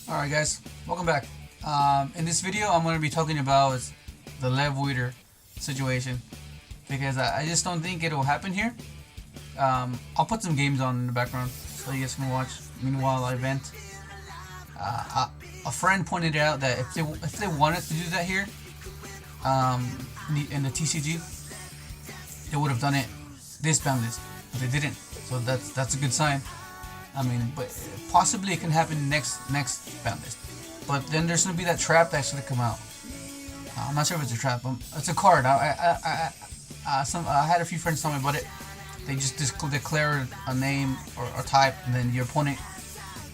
Alright guys, welcome back. In this video I'm going to be talking about the Lev Weeder situation because I just don't think it will happen here. I'll put some games on in the background so you guys can watch meanwhile I vent. A friend pointed out that if they wanted to do that here in the TCG, they would have done it this bound list, but they didn't, so that's a good sign. I mean, but possibly it can happen next bound list. But then there's gonna be that trap that's gonna come out. I'm not sure if it's a trap, but it's a card. I had a few friends tell me about it. They just declare a name or a type, and then your opponent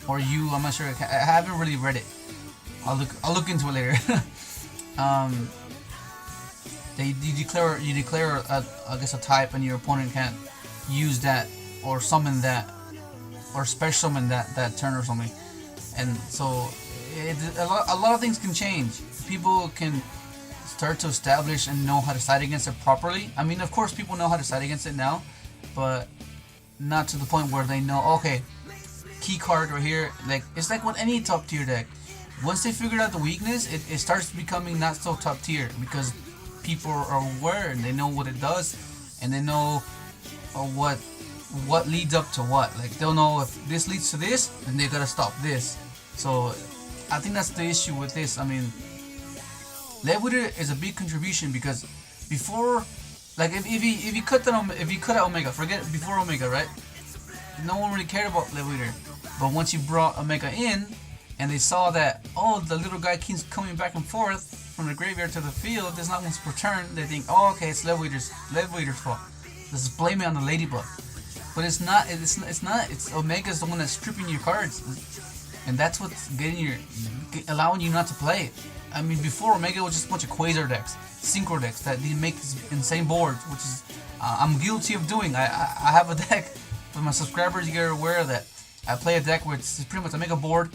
or you. I'm not sure. I haven't really read it. I'll look into it later. You declare I guess a type, and your opponent can't use that or summon that or special summon that turn or something. And so a lot of things can change. People can start to establish and know how to side against it properly. I mean, of course people know how to side against it now, but not to the point where they know, okay, key card right here. Like, it's like with any top tier deck, once they figure out the weakness, it starts becoming not so top tier because people are aware and they know what it does, and they know what leads up to what. Like, they'll know if this leads to this, then they gotta stop this. So I think that's the issue with this. I mean, Lev Weeder is a big contribution because before, like, if you cut out Omega, forget before Omega, right? No one really cared about Lev Weeder. But once you brought Omega in, and they saw that, oh, the little guy keeps coming back and forth from the graveyard to the field, there's not once per turn, they think, oh, okay, it's Lev Weeder's fault. Let's blame it on the Ladybug. But it's not. It's Omega's the one that's stripping your cards, and that's what's allowing you not to play it. I mean, before Omega was just a bunch of Quasar decks, Synchro decks that they make these insane boards, which is I'm guilty of doing. I have a deck for my subscribers. You guys are aware of that. I play a deck where it's pretty much I make a board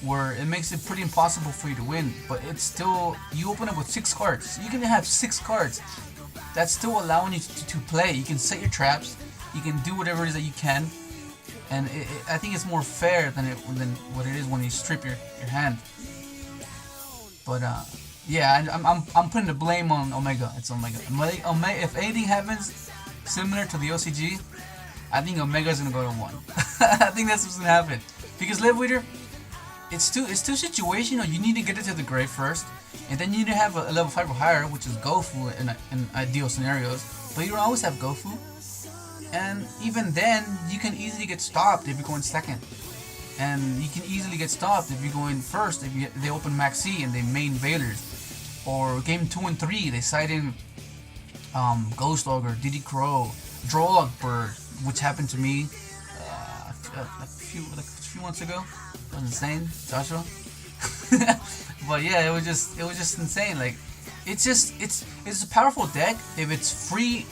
where it makes it pretty impossible for you to win, but it's still, you open up with 6 cards. You can have 6 cards. That's still allowing you to play. You can set your traps. You can do whatever it is that you can, and I think it's more fair than what it is when you strip your hand. But yeah, I'm putting the blame on Omega. It's Omega. If anything happens similar to the OCG, I think Omega's gonna go to 1. I think that's what's gonna happen because Lev Weeder, it's too situational. You need to get it to the grave first, and then you need to have a level 5 or higher, which is Gofu in ideal scenarios. But you don't always have Gofu. And even then, you can easily get stopped if you're going second. And you can easily get stopped if you're going first, if they open Maxi and they main Veilers. Or game 2 and 3, they side in Ghost Ogre, Diddy Crow, Drolog Bird, which happened to me a few months ago. It was insane, Joshua. But yeah, it was just insane. Like, it's a powerful deck if it's free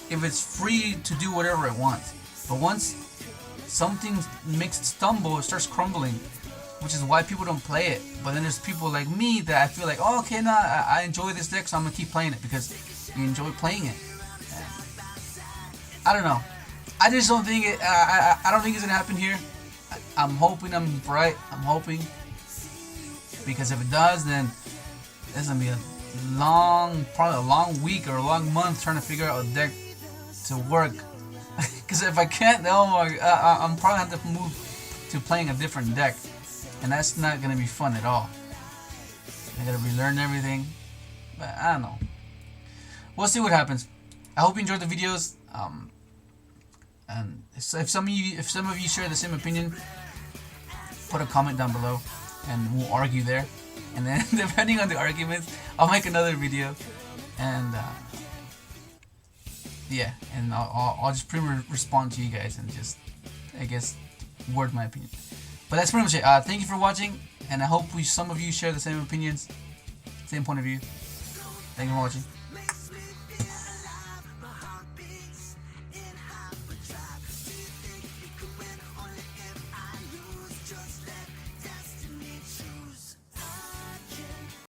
to do whatever it wants. But once something makes it stumble, it starts crumbling, which is why people don't play it. But then there's people like me that I feel like, oh, okay, nah, I enjoy this deck, so I'm gonna keep playing it because you enjoy playing it. And I don't know. I just don't think it. I don't think it's gonna happen here. I'm hoping I'm right. I'm hoping, because if it does, then there's gonna be probably a long week or a long month trying to figure out a deck to work. Because if I can't, I'm probably have to move to playing a different deck, and that's not gonna be fun at all. I gotta relearn everything, but I don't know. We'll see what happens. I hope you enjoyed the videos. And if some of you share the same opinion, put a comment down below, and we'll argue there. And then, depending on the arguments, I'll make another video, and yeah, and I'll just pretty much respond to you guys and just, I guess, word my opinion. But that's pretty much it. Thank you for watching, and I hope some of you share the same opinions, same point of view. Thank you for watching.